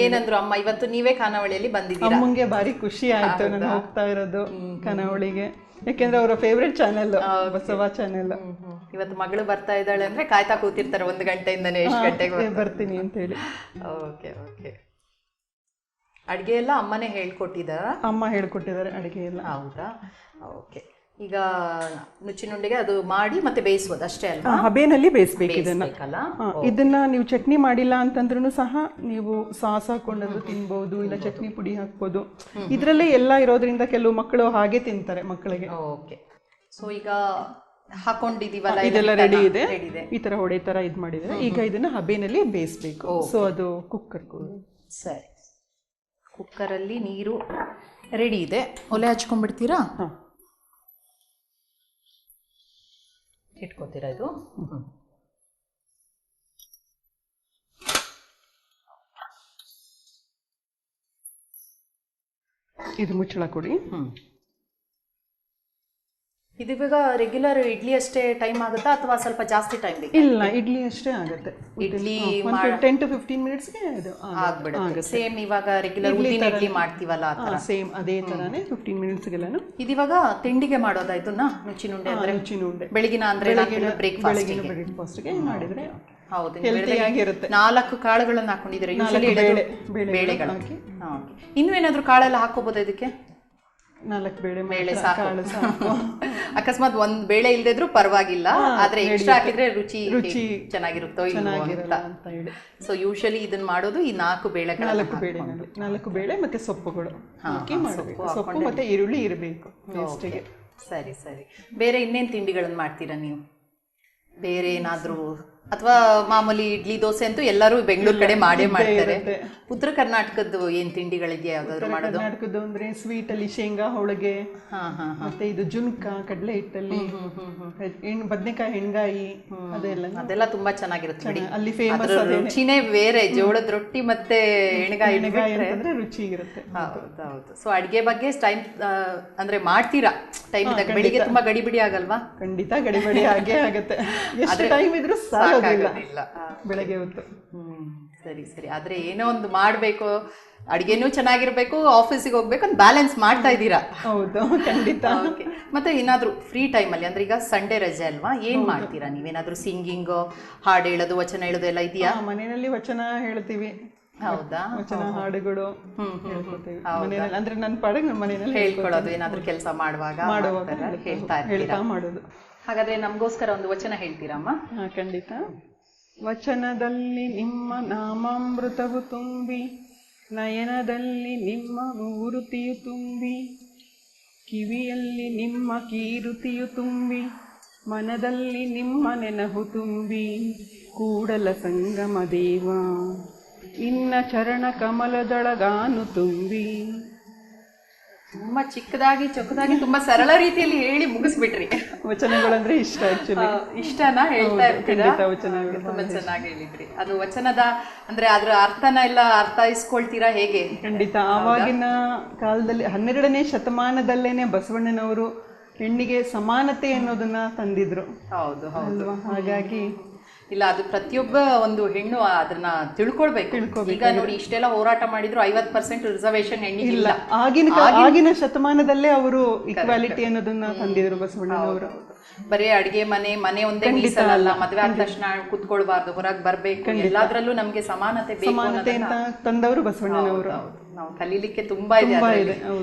ಏನಂದ್ರು ಅಮ್ಮ ಇವತ್ತು ನೀವೇ ಖಾನಾವಳಿಯಲ್ಲಿ ಬಂದಿದ್ದೀರಾ? ಅಮ್ಮಂಗೆ ಭಾರಿ ಖುಷಿ ಆಯ್ತು ನಾನು ಹೋಗ್ತಾ ಇರೋದು ಖಾನಾವಳಿಗೆ, ಯಾಕೆಂದ್ರೆ ಅವರ ಫೇವ್ರೆಟ್ ಚಾನೆಲ್ ಬಸವ ಚಾನೆಲ್. ಇವತ್ತು ಮಗಳು ಬರ್ತಾ ಇದ್ದಾಳೆ ಅಂದ್ರೆ ಕಾಯ್ತಾ ಕೂತಿರ್ತಾರೆ 1 ಗಂಟೆಯಿಂದನೇ, ಎಷ್ಟು ಗಂಟೆಗೆ ಬರ್ತೀನಿ ಅಂತ ಹೇಳಿ. ಓಕೆ. ಅಡಿಗೆ ಎಲ್ಲ ಅಮ್ಮನೇ ಹೇಳ್ಕೊಟ್ಟಿದಾರ? ಅಮ್ಮ ಹೇಳ್ಕೊಟ್ಟಿದ್ದಾರೆ ಅಡಿಗೆ ಎಲ್ಲ. ಹೌದಾ? ಓಕೆ. ಈಗ ನುಚ್ಚಿನುಂಡೆಗೆ ಅದು ಮಾಡಿ ಮತ್ತೆ ಬೇಯಿಸೋದು ಅಷ್ಟೇ ಅಲ್ವಾ? ಹಬೆನಲ್ಲಿ ಬೇಯಿಸ್ಬೇಕು ಇದನ್ನ. ನೀವು ಚಟ್ನಿ ಮಾಡಿಲ್ಲ ಅಂತಂದ್ರೂ ಸಹ ನೀವು ಸಾಸ್ ಹಾಕೊಂಡಾದ್ರೂ ತಿನ್ಬಹುದು, ಇಲ್ಲ ಚಟ್ನಿ ಪುಡಿ ಹಾಕ್ಬೋದು. ಇದ್ರಲ್ಲೇ ಎಲ್ಲ ಇರೋದ್ರಿಂದ ಕೆಲವು ಮಕ್ಕಳು ಹಾಗೆ ತಿಂತಾರೆ ಮಕ್ಕಳಿಗೆ. ಓಕೆ. ಸೊ ಈಗ ಹಾಕೊಂಡಿದೀವಲ್ಲ, ಇದೆಲ್ಲ ರೆಡಿ ಇದೆ. ಈ ತರ ಹೊಡೆ ತರ ಇದ್ ಮಾಡಿದ್ರೆ ಈಗ ಇದನ್ನ ಹಬೆನಲ್ಲಿ ಬೇಯಿಸ್ಬೇಕು. ಸೊ ಅದು ಕುಕ್ಕರ್. ಸರಿ, ಕುಕ್ಕರಲ್ಲಿ ನೀರು ರೆಡಿ ಇದೆ. ಒಲೆ ಹಚ್ಕೊಂಡ್ಬಿಡ್ತೀರಾ? ಇಟ್ಕೋತೀರಾ ಇದು? ಇದು ಮುಚ್ಚಳ ಕೊಡಿ. ಇದು ಇವಾಗ ರೆಗ್ಯುಲರ್ ಇಡ್ಲಿ ಅಷ್ಟೇ ಟೈಮ್ ಆಗುತ್ತಾ ಅಥವಾ ಸ್ವಲ್ಪ ಜಾಸ್ತಿ ಟೈಮ್ ಬೇಕು? ಇಲ್ಲ, ಇಡ್ಲಿ ಅಷ್ಟೇ ಆಗುತ್ತೆ. ಇಡ್ಲಿ 10 to 15 ಮಿನಿಟ್ಸ್ಗೆ ಇದು ಆಗ್ಬಿಡುತ್ತೆ. ಸೇಮ್ ಇವಾಗ ರೆಗ್ಯುಲರ್ ಇಡ್ಲಿ ಮಾಡ್ತೀವಲ್ಲ ಆ ತರ ಸೇಮ್ ಅದೇ ತರಾನೇ 15 ಮಿನಿಟ್ಸ್ಗೆಲ್ಲನು. ಇದಿವಾಗ ತಿಂಡಿಗೆ ಮಾಡೋದಾಯ್ತು ನುಚ್ಚಿನುಂಡೆ ಅಂದ್ರೆ? ನುಚ್ಚಿನುಂಡೆ ಬೆಳಗಿನ ಅಂದ್ರೆ ಬ್ರೇಕ್ಫಾಸ್ಟ್ಗೆ ಮಾಡಿದ್ರೆ ಹೌದು, ಹೆಲ್ತಿ ಆಗಿರುತ್ತೆ. 4 ಕಾಳುಗಳನ್ನ ಹಾಕೊಂಡಿದ್ದೀರಾ ಯೂಶಲಿ ಬೇಳೆಗಳು. ಇನ್ನೂ ಏನಾದ್ರು ಕಾಳೆಲ್ಲ ಹಾಕೋಬಹುದು ಇದಕ್ಕೆ? 4 ಬೇಳೆ ಸಾಕು. ಅಕಸ್ಮಾತ್ ಒಂದ್ ಬೇಳೆ ಇಲ್ದಿದ್ರು ಪರವಾಗಿಲ್ಲ, ಆದ್ರೆ ಎಕ್ಸ್ಟ್ರಾ ಹಾಕಿದ್ರೆ ರುಚಿ ಚೆನ್ನಾಗಿರುತ್ತೋ ಅಂತ ಹೇಳಿ. ಸೊ ಯೂಶಲಿ ಇದನ್ನ ಮಾಡೋದು ಈ 4 ಬೇಳೆಗಳು. 4 ಬೇಳೆ ಮತ್ತೆ ಸೊಪ್ಪುಗಳು ಹಾಕಿ ಮಾಡಬೇಕು. ಸೊಪ್ಪು ಮತ್ತೆ ಈರುಳ್ಳಿ ಇರಬೇಕು ಟೇಸ್ಟಿಗೆ. ಸರಿ ಸರಿ. ಬೇರೆ ಇನ್ನೇನ್ ತಿಂಡಿಗಳನ್ನ ಮಾಡ್ತೀರಾ ನೀವು? ಬೇರೆ ಏನಾದ್ರೂ, ಅಥವಾ ಮಾಮೂಲಿ ಇಡ್ಲಿ ದೋಸೆ ಅಂತೂ ಎಲ್ಲರೂ ಬೆಂಗಳೂರು ಕಡೆ ಮಾಡೇ ಮಾಡ್ತಾರೆ. ಉತ್ತರ ಕರ್ನಾಟಕದ್ದು ಏನ್ ತಿಂಡಿಗಳಿದೆಯಾ ಯಾವ್ದಾದ್ರು ಮಾಡೋದು? ಕರ್ನಾಟಕದ್ದು ಅಂದ್ರೆ ಸ್ವೀಟ್ ಅಲ್ಲಿ ಶೇಂಗಾ ಹೋಳಿಗೆ, ಮತ್ತೆ ಇದು ಜುನ್ಕ ಕಡಲೆ ಹಿಟ್ಟಲ್ಲಿ, ಬದನೆಕಾಯಿ ಹೆಣ್ಗಾಯಿ, ಅದೆಲ್ಲ ತುಂಬಾ ಚೆನ್ನಾಗಿರುತ್ತೆ. ಅಲ್ಲಿ ಫೇಮಸ್. ರುಚಿನೇ ಬೇರೆ, ಜೋಳದ ರೊಟ್ಟಿ ಮತ್ತೆ ಹೆಣ್ಗಾಯಿ ಅಂದ್ರೆ ರುಚಿ ಇರುತ್ತೆ. ಹೌದೌದು. ಸೊ ಅಡ್ಗೆ ಬಗ್ಗೆ ಟೈಮ್ ಅಂದ್ರೆ ಮಾಡ್ತೀರಾ ಟೈಮ್ ಇದ್ದಾಗ? ಬೆಳಿಗ್ಗೆ ತುಂಬಾ ಗಡಿಬಿಡಿ ಆಗಲ್ವಾ? ಖಂಡಿತ ಗಡಿಬಿಡಿ ಆಗೇ ಆಗತ್ತೆ. ಎಷ್ಟು ಟೈಮ್ ಇದ್ರೂ ಸಾಕಾಗೋದಿಲ್ಲ ಬೆಳಗ್ಗೆ ಹೊತ್ತು. ಸರಿ ಸರಿ. ಆದ್ರೆ ಏನೋ ಒಂದು ಮಾಡ್ಬೇಕು, ಅಡ್ಗೆನೂ ಚೆನ್ನಾಗಿರ್ಬೇಕು, ಆಫೀಸಿಗೆ ಹೋಗ್ಬೇಕು ಅಂತ ಬ್ಯಾಲೆನ್ಸ್ ಮಾಡ್ತಾ ಇದ್ದೀರಾ. ಹೌದು, ಖಂಡಿತ. ಮತ್ತೆ ಏನಾದ್ರು ಫ್ರೀ ಟೈಮ್ ಅಲ್ಲಿ, ಅಂದ್ರೆ ಈಗ ಸಂಡೇ ರಜೆ ಅಲ್ವಾ, ಏನ್ ಮಾಡ್ತೀರಾ ನೀವೇನಾದ್ರೂ? ಸಿಂಗಿಂಗ್, ಹಾಡು ಹೇಳೋದು, ವಚನ ಹೇಳೋದು ಎಲ್ಲ ಇದೆಯಾ? ಮನೆಯಲ್ಲಿ ವಚನ ಹೇಳ್ತೀವಿ. ಹೌದಾ? ವಚನ ಹಾಡುಗಳು ಹೇಳ್ಕೊತೀವಿ ಮನೆಯಲ್ಲಿ. ಅಂದ್ರೆ ನನ್ನ ಪಾಡಿಗೆ ನಮ್ಮ ಮನೆಯಲ್ಲಿ ಹೇಳ್ಕೊಳ್ಳೋದು, ಏನಾದ್ರೂ ಕೆಲಸ ಮಾಡುವಾಗ ಹೇಳ್ತಾ ಮಾಡೋದು. ಹಾಗಾದ್ರೆ ನಮಗೋಸ್ಕರ ಒಂದು ವಚನ ಹೇಳ್ತೀರಮ್ಮ? ಖಂಡಿತ. ವಚನದಲ್ಲಿ ನಿಮ್ಮ ನಾಮಾಮೃತವು ತುಂಬಿ, ನಯನದಲ್ಲಿ ನಿಮ್ಮ ಮೂರುತಿಯು ತುಂಬಿ, ಕಿವಿಯಲ್ಲಿ ನಿಮ್ಮ ಕೀರುತಿಯು ತುಂಬಿ, ಮನದಲ್ಲಿ ನಿಮ್ಮ ನೆನಹು ತುಂಬಿ, ಕೂಡಲ ಸಂಗಮ ದೇವ ನಿನ್ನ ಚರಣ ಕಮಲದೊಳಗಾನು ತುಂಬಿ. ತುಂಬಾ ಚಿಕ್ಕದಾಗಿ ಚೊಕ್ಕದಾಗಿ ತುಂಬಾ ಸರಳ ರೀತಿಯಲ್ಲಿ ಹೇಳಿ ಮುಗಿಸ್ಬಿಟ್ರಿ. ವಚನಗಳಂದ್ರೆ ಇಷ್ಟ. ಆಕ್ಚುಲಿ ಇಷ್ಟನಾ? ಹೇಳ್ತಾ ಇರ್ತೀರಾ? ವಚನಗಳು ತುಂಬಾ ಚೆನ್ನಾಗಿ ಹೇಳಿದ್ರಿ. ಅದು ವಚನದ ಅಂದ್ರೆ ಅದ್ರ ಅರ್ಥನ ಎಲ್ಲ ಅರ್ಥೈಸ್ಕೊಳ್ತೀರಾ ಹೇಗೆ? ಖಂಡಿತ. ಆವಾಗಿನ ಕಾಲದಲ್ಲಿ 12ನೇ ಶತಮಾನದಲ್ಲೇನೆ ಬಸವಣ್ಣನವರು ಹೆಣ್ಣಿಗೆ ಸಮಾನತೆ ಅನ್ನೋದನ್ನ ತಂದಿದ್ರು. ಹೌದು ಹೌದು. ಹಾಗಾಗಿ ಇಲ್ಲ, ಅದು ಪ್ರತಿಯೊಬ್ಬ ಒಂದು ಹೆಣ್ಣು ಅದನ್ನ ತಿಳ್ಕೊಳ್ಬೇಕು. ಈಗ ನೋಡಿ, ಇಷ್ಟೆಲ್ಲ ಹೋರಾಟ ಮಾಡಿದ್ರು 50% ರಿಸರ್ವೇಶನ್ ಹೆಣ್ಣಿಗೆ ಇಲ್ಲ. ಆಗಿನ ಶತಮಾನದಲ್ಲೇ ಅವರು ಈಕ್ವಾಲಿಟಿ ಅನ್ನೋದನ್ನ ತಂದಿದ್ರು ಬಸವಣ್ಣನವರು. ಬರೀ ಅಡಿಗೆ ಮನೆ ಒಂದೇ ಮೀಸಲಲ್ಲ, ಮದ್ವೆ ಆದ ತಕ್ಷಣ ಕುತ್ಕೊಳ್ಬಾರ್ದು, ಹೊರಗೆ ಬರ್ಬೇಕು, ಎಲ್ಲಾದ್ರಲ್ಲೂ ನಮ್ಗೆ ಸಮಾನತೆ ಬೇಕು ಅಂತ ತಂದವರು ಬಸವಣ್ಣನವರು. ನಾವು ಕಲೀಲಿಕ್ಕೆ ತುಂಬಾ ಇದೆ.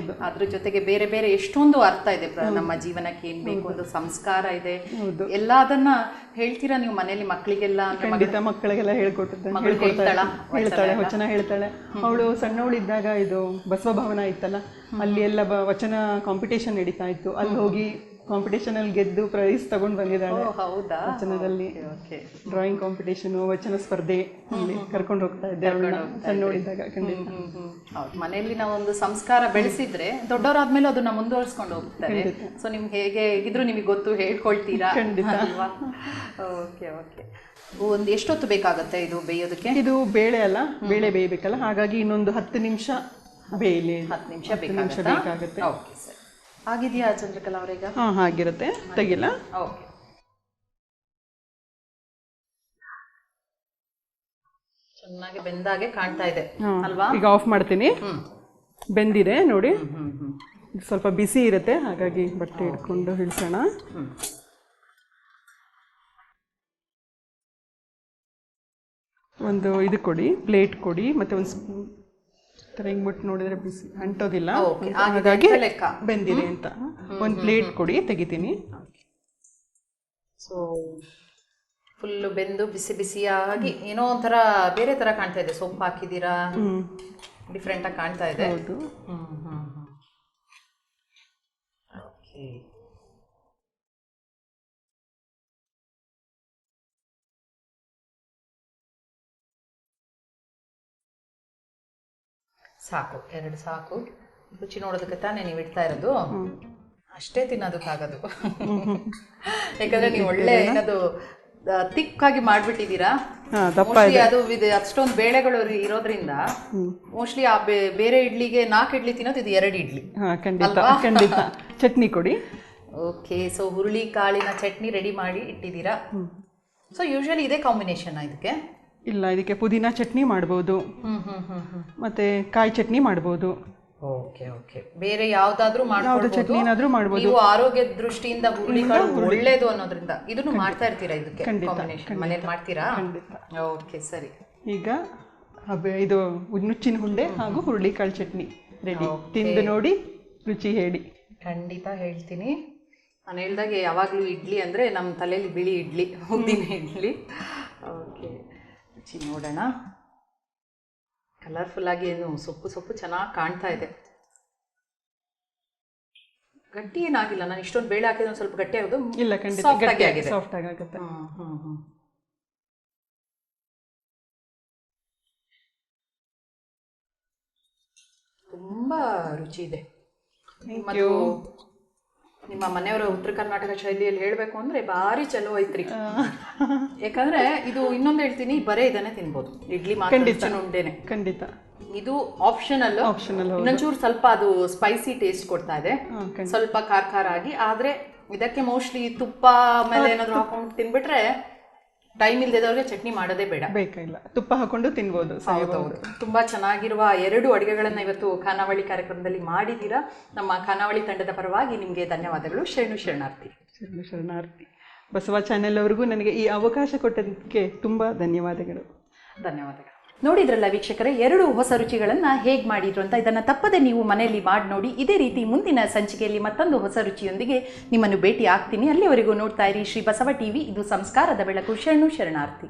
ಅದ್ರ ಜೊತೆಗೆ ಬೇರೆ ಬೇರೆ ಎಷ್ಟೊಂದು ಅರ್ಥ ಇದೆ ನಮ್ಮ ಜೀವನಕ್ಕೆ, ಏನ್ ಬೇಕು, ಒಂದು ಸಂಸ್ಕಾರ ಇದೆ. ಎಲ್ಲ ಅದನ್ನ ಹೇಳ್ತೀರಾ ನೀವು ಮನೇಲಿ ಮಕ್ಕಳಿಗೆಲ್ಲ? ಖಂಡಿತ, ಮಕ್ಕಳಿಗೆಲ್ಲ ಹೇಳ್ತಾಳೆ, ವಚನ ಹೇಳ್ತಾಳೆ. ಅವಳು ಸಣ್ಣವಳಿದ್ದಾಗ ಇದು ಬಸವ ಭವನ ಇತ್ತಲ್ಲ, ಅಲ್ಲಿ ಎಲ್ಲ ವಚನ ಕಾಂಪಿಟೇಷನ್ ನಡೀತಾ ಇತ್ತು. ಅಲ್ಲಿ ಹೋಗಿ ಕಾಂಪಿಟೇಷನ್ ಅಲ್ಲಿ ಗೆದ್ದು ಪ್ರೈಸ್ ತಗೊಂಡು ಬಂದಿದ್ದಾಳೆ. ವಚನದಲ್ಲಿ ಡ್ರಾಯಿಂಗ್ ಕಾಂಪಿಟೇಷನ್, ವಚನ ಸ್ಪರ್ಧೆ ಕರ್ಕೊಂಡು ಹೋಗ್ತಾ ಇದ್ದೆ ಸಣ್ಣವಳಿದ್ದಾಗ. ಖಂಡಿತ. ಮನೆಯಲ್ಲಿ ನಾವು ಒಂದು ಸಂಸ್ಕಾರ ಬೆಳೆಸಿದ್ರೆ ದೊಡ್ಡವರಾದ್ಮೇಲೆ ಅದನ್ನ ಮುಂದುವರಿಸ್ಕೊಂಡು ಹೋಗ್ತಾರೆ. ಸೊ ನಿಮ್ಗೆ ಹೇಗೆ ಇದ್ರು ನಿಮಗೆ ಗೊತ್ತು, ಹೇಳ್ಕೊಳ್ತೀರಾ? ಖಂಡಿತ. Okay okay. ಒಂದು ಎಷ್ಟೊತ್ತು ಬೇಕಾಗುತ್ತೆ ಇದು ಬೇಯೋದಕ್ಕೆ? ಇದು ಬೇಳೆ ಅಲ್ಲ, ಬೇಳೆ ಬೇಯಬೇಕಲ್ಲ, ಹಾಗಾಗಿ ಇನ್ನೊಂದು 10 ನಿಮಿಷ ಬೇಯಲಿ. 10 ನಿಮಿಷ ಬೇಕಾಗುತ್ತೆ. Okay sir. ಆಗಿದೆಯಾ ಚಂದ್ರಕಲಾ ಅವರೀಗ? ಹಾಗಿರುತ್ತೆ, ತೆಗಿಲ್ಲ. ಓಕೆ. ಚೆನ್ನಾಗಿ ಬೆಂದಾಗೆ ಕಾಣ್ತಾ ಇದೆ ಅಲ್ವಾ? ಈಗ ಆಫ್ ಮಾಡ್ತೀನಿ. ಬೆಂದಿದೆ ನೋಡಿ. ಸ್ವಲ್ಪ ಬಿಸಿ ಇರುತ್ತೆ, ಹಾಗಾಗಿ ಬಟ್ಟೆ ಇಟ್ಕೊಂಡು ಇಳಿಸೋಣ. ಒಂದು ಇದು ಕೊಡಿ, ಪ್ಲೇಟ್ ಕೊಡಿ, ಮತ್ತೆ ಒಂದು ಸ್ಪೂನ್ ಹಿಂಗ್ ಮುಟ್ಟು ನೋಡಿದ್ರೆ ಬಿಸಿ ಅಂಟೋದಿಲ್ಲ, ಹಾಗಾಗಿ ಬೆಂದಿದೆ ಅಂತ. ಒಂದು ಪ್ಲೇಟ್ ಕೊಡಿ, ತೆಗಿತೀನಿ. ಸೊ ಫುಲ್ಲು ಬೆಂದು ಬಿಸಿ ಬಿಸಿಯಾಗಿ ಏನೋ ಒಂಥರ ಬೇರೆ ತರ ಕಾಣ್ತಾ ಇದೆ. ಸೊಪ್ಪು ಹಾಕಿದ್ದೀರಾ, ಡಿಫ್ರೆಂಟ್ ಆಗಿ ಕಾಣ್ತಾ ಇದೆ. ಹೌದು. ಓಕೆ. ಸಾಕು, 2 ಸಾಕು. ರುಚಿ ನೋಡೋದಕ್ಕೆ ತಾನೇ ನೀವು ಇಡ್ತಾ ಇರೋದು, ಅಷ್ಟೇ ತಿನ್ನೋದಕ್ಕಾಗೋದು. ಯಾಕಂದ್ರೆ ನೀವು ಒಳ್ಳೆ ಏನದು ತಿಕ್ಕಾಗಿ ಮಾಡ್ಬಿಟ್ಟಿದ್ದೀರಾ. ಅದು ಅಷ್ಟೊಂದು ಬೇಳೆಗಳು ಇರೋದ್ರಿಂದ ಮೋಸ್ಟ್ಲಿ ಆ ಬೇರೆ ಇಡ್ಲಿಗೆ 4 ಇಡ್ಲಿ ತಿನ್ನೋದು, ಇದು 2 ಇಡ್ಲಿ. ಖಂಡಿತ. ಚಟ್ನಿ ಕೊಡಿ. ಓಕೆ. ಸೊ ಹುರುಳಿ ಕಾಳಿನ ಚಟ್ನಿ ರೆಡಿ ಮಾಡಿ ಇಟ್ಟಿದ್ದೀರಾ. ಸೊ ಯೂಶಲಿ ಇದೇ ಕಾಂಬಿನೇಷನ್ ಇದಕ್ಕೆ? ಇಲ್ಲ, ಇದಕ್ಕೆ ಪುದೀನ ಚಟ್ನಿ ಮಾಡ್ಬೋದು, ಮತ್ತೆ ಕಾಯಿ ಚಟ್ನಿ ಮಾಡ್ಬೋದು. ಓಕೆ ಓಕೆ, ಬೇರೆ ಯಾವ್ದಾದ್ರೂ ಯಾವ್ದು ಚಟ್ನಿನಾದ್ರೂ ಮಾಡ್ಬೋದು. ನೀವು ಆರೋಗ್ಯದ ದೃಷ್ಟಿಯಿಂದ ಹುರುಳಿಕಾಳು ಒಳ್ಳೇದು ಅನ್ನೋದ್ರಿಂದ ಇದನ್ನು ಮಾಡ್ತಾ ಇರ್ತೀರಾ? ಇದಕ್ಕೆ ಕಾಂಬಿನೇಷನ್ ಮನೇಲಿ ಮಾಡ್ತೀರಾ? ಖಂಡಿತ. ಓಕೆ ಸರಿ. ಈಗ ಇದು ನುಚ್ಚಿನ ಹುಂಡೆ ಹಾಗೂ ಹುರುಳಿಕಾಳು ಚಟ್ನಿ ರೆಡಿ. ತಿಂದು ನೋಡಿ, ರುಚಿ ಹೇಳಿ. ಖಂಡಿತ ಹೇಳ್ತೀನಿ. ನಾನು ಹೇಳ್ದಾಗೆ ಯಾವಾಗಲೂ ಇಡ್ಲಿ ಅಂದರೆ ನಮ್ಮ ತಲೆಯಲ್ಲಿ ಬಿಳಿ ಇಡ್ಲಿ, ಉದ್ದಿನ ಇಡ್ಲಿ. ಓಕೆ, ರುಚಿ ನೋಡೋಣ. ಕಲರ್ಫುಲ್ ಆಗಿ ಏನು ಸೊಪ್ಪು ಚೆನ್ನಾಗಿ ಕಾಣ್ತಾ ಇದೆ. ಗಟ್ಟಿ ಏನಾಗಿಲ್ಲ. ನಾನು ಇಷ್ಟೊಂದು ಬೇಳೆ ಹಾಕಿದ್ರೆ ಒಂದು ಸ್ವಲ್ಪ ಗಟ್ಟಿ ಆಗೋದು ಇಲ್ಲ, ಖಂಡಿತ ಸಾಫ್ಟ್ ಆಗುತ್ತೆ. ತುಂಬಾ ರುಚಿ ಇದೆ. ನಿಮ್ಮ ಮನೆಯವರ ಉತ್ತರ ಕರ್ನಾಟಕ ಶೈಲಿಯಲ್ಲಿ ಹೇಳಬೇಕು ಅಂದ್ರೆ ಭಾರಿ ಚಲೋ ಐತ್ರಿ. ಯಾಕಂದ್ರೆ ಇದು ಇನ್ನೊಂದು ಹೇಳ್ತೀನಿ, ಬರೇ ಇದನ್ನೇ ತಿನ್ಬೋದು, ಇಡ್ಲಿ ಮಾತ್ರ ಉಂಡೆನೆ. ಖಂಡಿತ. ಇದು ಆಪ್ಷನಲ್. ಇನ್ನೊಂಚೂರು ಸ್ವಲ್ಪ ಅದು ಸ್ಪೈಸಿ ಟೇಸ್ಟ್ ಕೊಡ್ತಾ ಇದೆ, ಸ್ವಲ್ಪ ಖಾರ ಆಗಿ. ಆದ್ರೆ ಇದಕ್ಕೆ ಮೋಸ್ಟ್ಲಿ ತುಪ್ಪ ಮೇಲೆ ಏನಾದ್ರು ಹಾಕೊಂಡು ತಿನ್ಬಿಟ್ರೆ ಟೈಮ್ ಇಲ್ದಿದವ್ರಿಗೆ ಚಟ್ನಿ ಮಾಡೋದೇ ಬೇಕಾಗಿಲ್ಲ, ತುಪ್ಪ ಹಾಕೊಂಡು ತಿನ್ಬೋದು. ಹೌದೌದು. ತುಂಬಾ ಚೆನ್ನಾಗಿರುವ 2 ಅಡುಗೆಗಳನ್ನ ಇವತ್ತು ಖಾನಾವಳಿ ಕಾರ್ಯಕ್ರಮದಲ್ಲಿ ಮಾಡಿದ್ದೀರಾ. ನಮ್ಮ ಖಾನಾವಳಿ ತಂಡದ ಪರವಾಗಿ ನಿಮಗೆ ಧನ್ಯವಾದಗಳು. ಶರಣಾರ್ಥಿ. ಬಸವ ಚಾನೆಲ್ ಅವರಿಗೂ ನನಗೆ ಈ ಅವಕಾಶ ಕೊಟ್ಟದಕ್ಕೆ ತುಂಬಾ ಧನ್ಯವಾದಗಳು. ನೋಡಿದ್ರಲ್ಲ ವೀಕ್ಷಕರೇ, 2 ಹೊಸ ರುಚಿಗಳನ್ನು ಹೇಗೆ ಮಾಡಿದ್ರು ಅಂತ. ಇದನ್ನು ತಪ್ಪದೆ ನೀವು ಮನೆಯಲ್ಲಿ ಮಾಡಿ ನೋಡಿ. ಇದೇ ರೀತಿ ಮುಂದಿನ ಸಂಚಿಕೆಯಲ್ಲಿ ಮತ್ತೊಂದು ಹೊಸ ರುಚಿಯೊಂದಿಗೆ ನಿಮ್ಮನ್ನು ಭೇಟಿ ಆಗ್ತೀನಿ. ಅಲ್ಲಿವರೆಗೂ ನೋಡ್ತಾ ಇರಿ ಶ್ರೀ ಬಸವ ಟಿವಿ. ಇದು ಸಂಸ್ಕಾರದ ಬೆಳಕು. ಶರಣಾರ್ಥಿ.